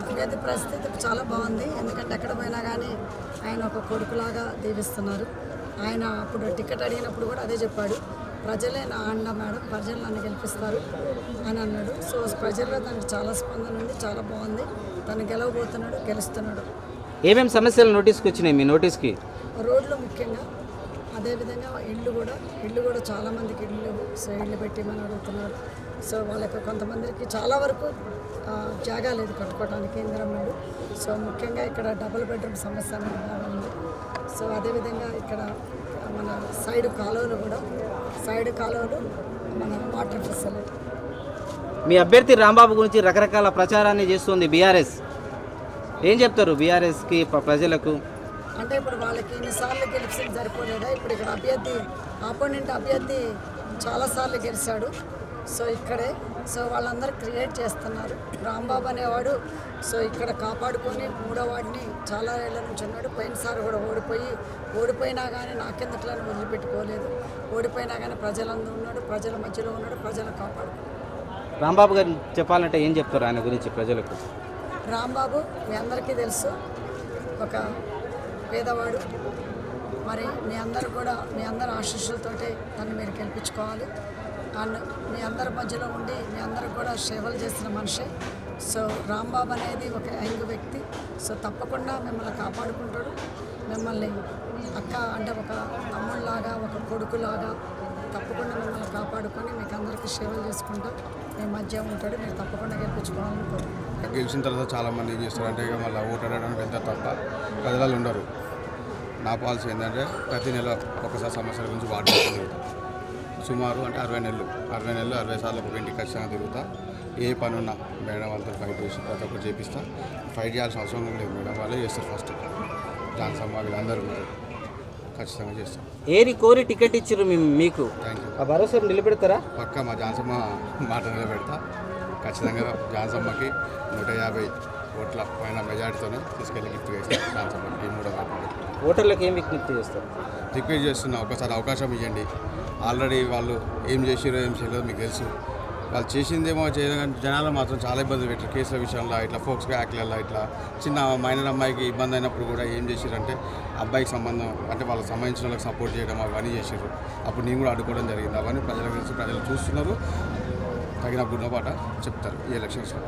అభివృద్ధి పరిస్థితి చాలా బాగుంది. ఎందుకంటే ఎక్కడ పోయినా కానీ ఆయన ఒక కొడుకులాగా దీవిస్తున్నారు. ఆయన అప్పుడు టికెట్ అడిగినప్పుడు కూడా అదే చెప్పాడు, ప్రజలే నా అండ మేడం, ప్రజలు నన్ను గెలిపిస్తారు అని అన్నాడు. సో ప్రజల్లో తనకు చాలా స్పందన ఉంది, చాలా బాగుంది. తను గెలవబోతున్నాడు, గెలుస్తున్నాడు. ఏమేమి సమస్యలు నోటీస్కి వచ్చినాయి మీ నోటీస్కి? రోడ్లు ముఖ్యంగా, అదేవిధంగా ఇళ్ళు కూడా చాలామందికి ఇళ్ళు పెట్టిమని అడుగుతున్నారు. సో వాళ్ళకి కొంతమందికి చాలా వరకు జాగా లేదు కట్టుకోవడానికి ఇందిరమ్మలు. సో ముఖ్యంగా ఇక్కడ డబుల్ బెడ్రూమ్ సమస్య అనేది బాగా ఉంది. సో అదేవిధంగా ఇక్కడ మన సైడ్ కాలువలు మన వాటర్ ఫెసిలిటీ. మీ అభ్యర్థి రాంబాబు గురించి రకరకాల ప్రచారాన్ని చేస్తుంది బీఆర్ఎస్. ఏం చెప్తారు బీఆర్ఎస్కి ప్రజలకు? అంటే ఇప్పుడు వాళ్ళకి ఎన్నిసార్లు గెలిచింది సరిపోలేదా? ఇప్పుడు ఇక్కడ ఆపోనెంట్ అభ్యర్థి చాలాసార్లు గెలిచాడు. సో ఇక్కడే వాళ్ళందరూ క్రియేట్ చేస్తున్నారు. రాంబాబు అనేవాడు సో ఇక్కడ కాపాడుకొని 3వ వార్డుని చాలా ఏళ్ళ నుంచి ఉన్నాడు. పోయినసారి కూడా ఓడిపోయినా కానీ నాకెందుకులని వదిలిపెట్టుకోలేదు. ఓడిపోయినా కానీ ప్రజలందరూ ఉన్నాడు, ప్రజల మధ్యలో ఉన్నాడు, ప్రజలను కాపాడుకున్నాడు. రాంబాబు గారు చెప్పాలంటే ఏం చెప్తారు ఆయన గురించి ప్రజలకు? రాంబాబు మీ అందరికీ తెలుసు, ఒక పేదవాడు. మరి మీ అందరి ఆశీస్సులతోటి తను మీరు గెలిపించుకోవాలి. అండ్ మీ అందరి మధ్యలో ఉండి మీ అందరికి కూడా సేవలు చేసిన మనిషి. సో రాంబాబు అనేది ఒక యంగ్ వ్యక్తి. సో తప్పకుండా మిమ్మల్ని కాపాడుకుంటాడు. మిమ్మల్ని అంటే ఒక తమ్ముళ్ళలాగా, ఒక కొడుకులాగా తప్పకుండా మిమ్మల్ని కాపాడుకొని మీకు అందరికీ సేవలు చేసుకుంటూ మీ మధ్య ఉంటాడు. మీరు తప్పకుండా గెలిపించుకోవాలని కోరుకుంటున్నాను. గెలిచిన తర్వాత చాలామంది ఏం చేస్తారంటే ఇక మళ్ళీ ఓటు అడగడానికి వెళ్తారు తప్ప ప్రజలు ఉండరు. నా పాలసీ ఏంటంటే ప్రతి నెల ఒకసారి సమస్యల గురించి వాడుకుంటాను. సుమారు అంటే 60 నెలలు 60 సార్లు ఒక ఇంటికి ఖచ్చితంగా తిరుగుతా. ఏ పని ఉన్నా మేడం వాళ్ళతో ఫైట్ చేసి ప్రతి ఒక్కరు చేపిస్తా. ఫైట్ చేయాల్సిన అవసరం లేదు, మేడం వాళ్ళే చేస్తారు. ఫస్ట్ జాన్సమ్మ వీళ్ళందరూ ఖచ్చితంగా చేస్తాం. ఏరి కోరి టికెట్ ఇచ్చారు మీకు? Thank you. ఆ భరోసా నిలబెడతారా? పక్కా మా జాన్సమ్మ మాట నిలబెడతా. ఖచ్చితంగా జాన్సమ్మకి 150 ఓట్ల పైన మెజార్టీతోనే తీసుకెళ్ళి గిఫ్ట్ చేస్తాను జాన్సమ్మకి. 3వ వార్డు ఓటర్లకు ఏం విజ్ఞప్తి చేస్తారు? రిక్వెస్ట్ చేస్తున్నా, ఒకసారి అవకాశం ఇవ్వండి. ఆల్రెడీ వాళ్ళు ఏం చేసిరో ఏం చేయలేదో మీకు తెలుసు. వాళ్ళు చేసిందేమో చేయడం, కానీ జనాలు మాత్రం చాలా ఇబ్బంది పెట్టారు. కేసుల విషయంలో ఇట్లా ఫోక్స్గా యాక్ట్లలో ఇట్లా చిన్న మైనర్ అమ్మాయికి ఇబ్బంది అయినప్పుడు కూడా ఏం చేసిరంటే అబ్బాయికి సంబంధం అంటే వాళ్ళకి సంబంధించిన వాళ్ళకి సపోర్ట్ చేయడం అవన్నీ చేసారు. అప్పుడు నేను కూడా అడ్డుకోవడం జరిగింది. అవన్నీ ప్రజలకు తెలిసి ప్రజలు చూస్తున్నారు. తగిన గుణపాట చెప్తారు ఈ ఎలక్షన్స్లో.